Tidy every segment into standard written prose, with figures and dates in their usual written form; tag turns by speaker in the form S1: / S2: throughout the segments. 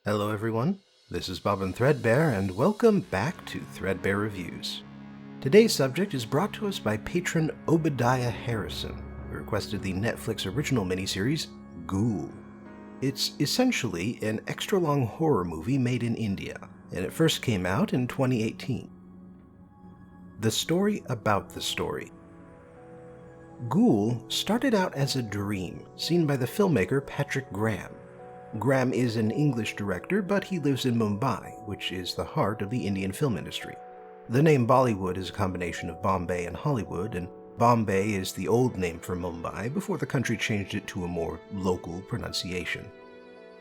S1: Hello everyone, this is Bobbin Threadbare and welcome back to Threadbare Reviews. Today's subject is brought to us by patron Obadiah Harrison, who requested the Netflix original miniseries Ghoul. It's essentially an extra-long horror movie made in India, and it first came out in 2018. The story about the story. Ghoul started out as a dream seen by the filmmaker Patrick Graham. Graham is an English director, but he lives in Mumbai, which is the heart of the Indian film industry. The name Bollywood is a combination of Bombay and Hollywood, and Bombay is the old name for Mumbai before the country changed it to a more local pronunciation.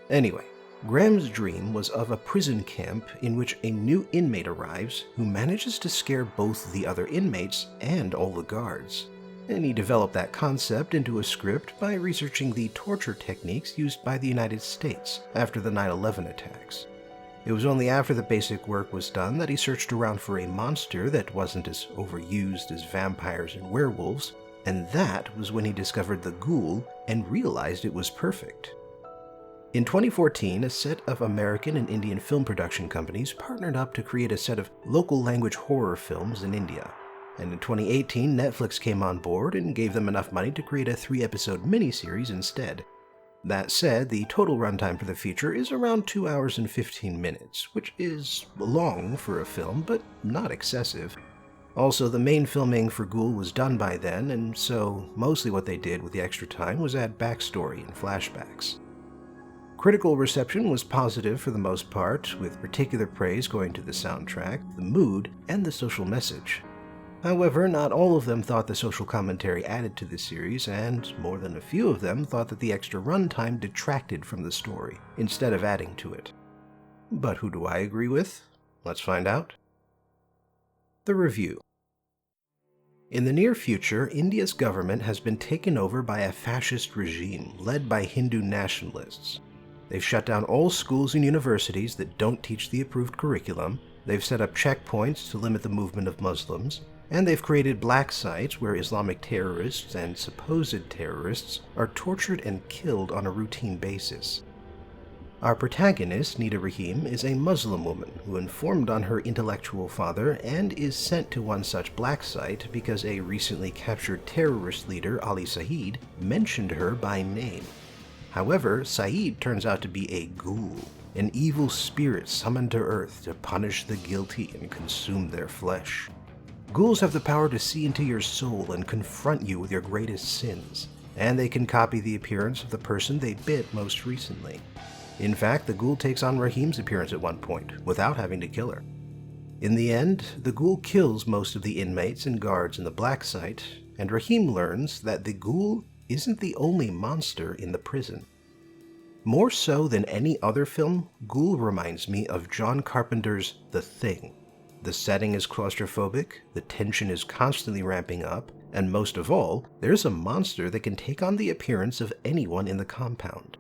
S1: Anyway, Graham's dream was of a prison camp in which a new inmate arrives who manages to scare both the other inmates and all the guards. And he developed that concept into a script by researching the torture techniques used by the United States after the 9/11 attacks. It was only after the basic work was done that he searched around for a monster that wasn't as overused as vampires and werewolves, and that was when he discovered the Ghoul and realized it was perfect. In 2014, a set of American and Indian film production companies partnered up to create a set of local language horror films in India. And in 2018, Netflix came on board and gave them enough money to create a 3-episode miniseries instead. That said, the total runtime for the feature is around 2 hours and 15 minutes, which is long for a film, but not excessive. Also, the main filming for Ghoul was done by then, and so mostly what they did with the extra time was add backstory and flashbacks. Critical reception was positive for the most part, with particular praise going to the soundtrack, the mood, and the social message. However, not all of them thought the social commentary added to the series, and more than a few of them thought that the extra runtime detracted from the story, instead of adding to it. But who do I agree with? Let's find out. The review. In the near future, India's government has been taken over by a fascist regime led by Hindu nationalists. They've shut down all schools and universities that don't teach the approved curriculum, they've set up checkpoints to limit the movement of Muslims, and they've created black sites where Islamic terrorists and supposed terrorists are tortured and killed on a routine basis. Our protagonist, Nida Rahim, is a Muslim woman who informed on her intellectual father and is sent to one such black site because a recently captured terrorist leader, Ali Saeed, mentioned her by name. However, Saeed turns out to be a ghoul, an evil spirit summoned to Earth to punish the guilty and consume their flesh. Ghouls have the power to see into your soul and confront you with your greatest sins, and they can copy the appearance of the person they bit most recently. In fact, the ghoul takes on Rahim's appearance at one point, without having to kill her. In the end, the ghoul kills most of the inmates and guards in the black site, and Rahim learns that the ghoul isn't the only monster in the prison. More so than any other film, Ghoul reminds me of John Carpenter's The Thing. The setting is claustrophobic, the tension is constantly ramping up, and most of all, there's a monster that can take on the appearance of anyone in the compound.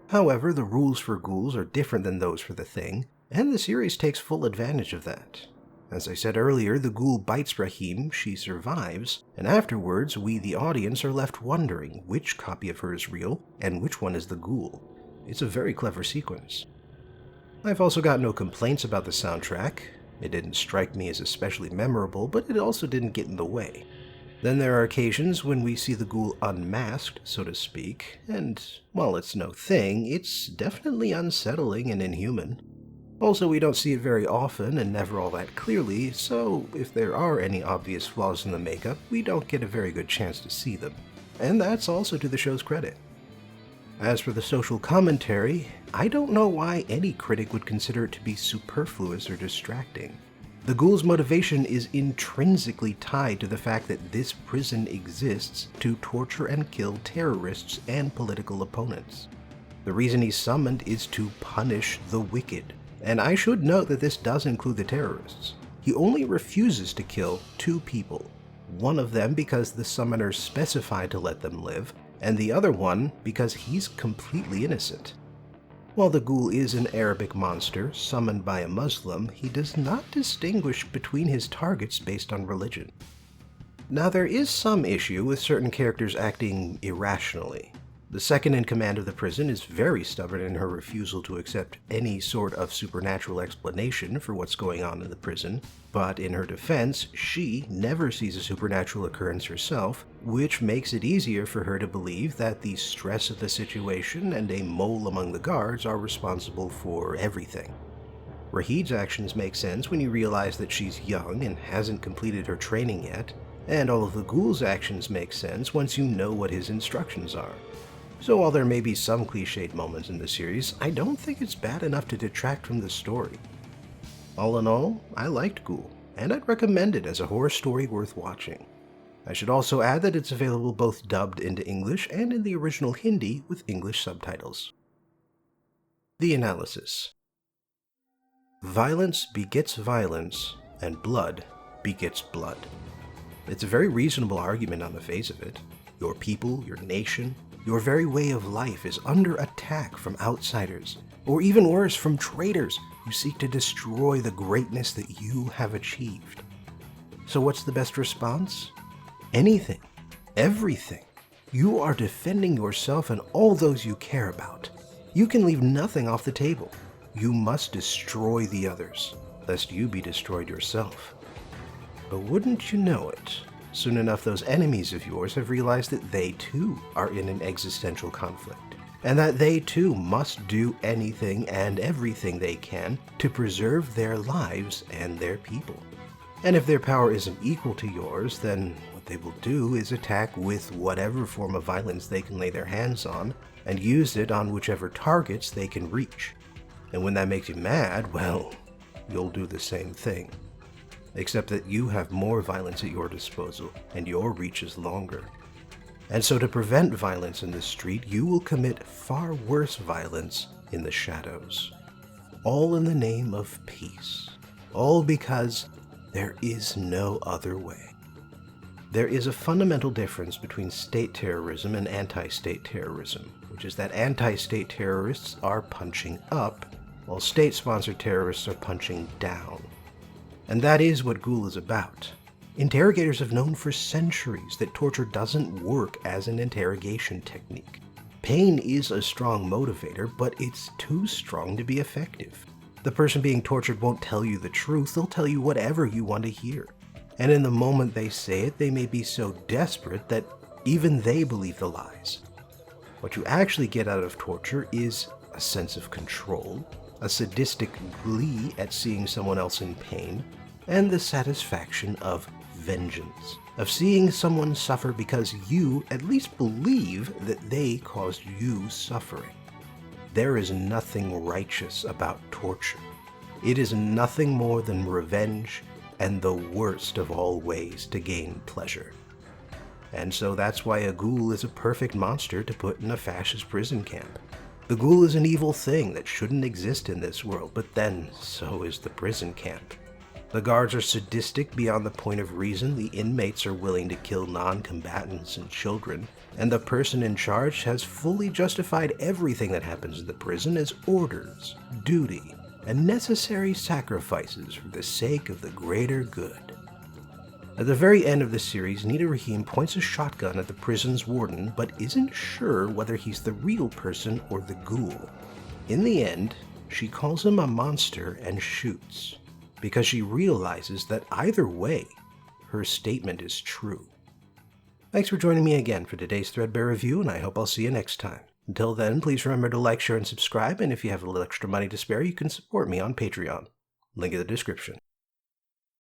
S1: However, the rules for ghouls are different than those for The Thing, and the series takes full advantage of that. As I said earlier, the ghoul bites Rahim, she survives, and afterwards we, the audience, are left wondering which copy of her is real and which one is the ghoul. It's a very clever sequence. I've also got no complaints about the soundtrack. It didn't strike me as especially memorable, but it also didn't get in the way. Then there are occasions when we see the ghoul unmasked, so to speak, and while it's no thing, it's definitely unsettling and inhuman. Also, we don't see it very often and never all that clearly, so if there are any obvious flaws in the makeup, we don't get a very good chance to see them. And that's also to the show's credit. As for the social commentary, I don't know why any critic would consider it to be superfluous or distracting. The ghoul's motivation is intrinsically tied to the fact that this prison exists to torture and kill terrorists and political opponents. The reason he's summoned is to punish the wicked, and I should note that this does include the terrorists. He only refuses to kill 2 people, one of them because the summoners specified to let them live, and the other one because he's completely innocent. While the ghoul is an Arabic monster summoned by a Muslim, he does not distinguish between his targets based on religion. Now, there is some issue with certain characters acting irrationally. The second in command of the prison is very stubborn in her refusal to accept any sort of supernatural explanation for what's going on in the prison, but in her defense, she never sees a supernatural occurrence herself, which makes it easier for her to believe that the stress of the situation and a mole among the guards are responsible for everything. Rahid's actions make sense when you realize that she's young and hasn't completed her training yet, and all of the ghouls' actions make sense once you know what his instructions are. So while there may be some cliched moments in the series, I don't think it's bad enough to detract from the story. All in all, I liked Ghoul, and I'd recommend it as a horror story worth watching. I should also add that it's available both dubbed into English and in the original Hindi with English subtitles. The analysis. Violence begets violence, and blood begets blood. It's a very reasonable argument on the face of it. Your people, your nation, your very way of life is under attack from outsiders, or even worse, from traitors who seek to destroy the greatness that you have achieved. So what's the best response? Anything. Everything. You are defending yourself and all those you care about. You can leave nothing off the table. You must destroy the others, lest you be destroyed yourself. But wouldn't you know it, soon enough those enemies of yours have realized that they too are in an existential conflict, and that they too must do anything and everything they can to preserve their lives and their people. And if their power isn't equal to yours, then what they will do is attack with whatever form of violence they can lay their hands on, and use it on whichever targets they can reach. And when that makes you mad, well, you'll do the same thing. Except that you have more violence at your disposal, and your reach is longer. And so to prevent violence in the street, you will commit far worse violence in the shadows. All in the name of peace. All because there is no other way. There is a fundamental difference between state terrorism and anti-state terrorism, which is that anti-state terrorists are punching up, while state-sponsored terrorists are punching down. And that is what Ghoul is about. Interrogators have known for centuries that torture doesn't work as an interrogation technique. Pain is a strong motivator, but it's too strong to be effective. The person being tortured won't tell you the truth, they'll tell you whatever you want to hear. And in the moment they say it, they may be so desperate that even they believe the lies. What you actually get out of torture is a sense of control, a sadistic glee at seeing someone else in pain, and the satisfaction of vengeance, of seeing someone suffer because you at least believe that they caused you suffering. There is nothing righteous about torture. It is nothing more than revenge and the worst of all ways to gain pleasure. And so that's why a ghoul is a perfect monster to put in a fascist prison camp. The ghoul is an evil thing that shouldn't exist in this world, but then so is the prison camp. The guards are sadistic beyond the point of reason, the inmates are willing to kill non-combatants and children, and the person in charge has fully justified everything that happens in the prison as orders, duty, and necessary sacrifices for the sake of the greater good. At the very end of the series, Nida Rahim points a shotgun at the prison's warden, but isn't sure whether he's the real person or the ghoul. In the end, she calls him a monster and shoots, because she realizes that either way, her statement is true. Thanks for joining me again for today's Threadbare review, and I hope I'll see you next time. Until then, please remember to like, share, and subscribe, and if you have a little extra money to spare, you can support me on Patreon. Link in the description.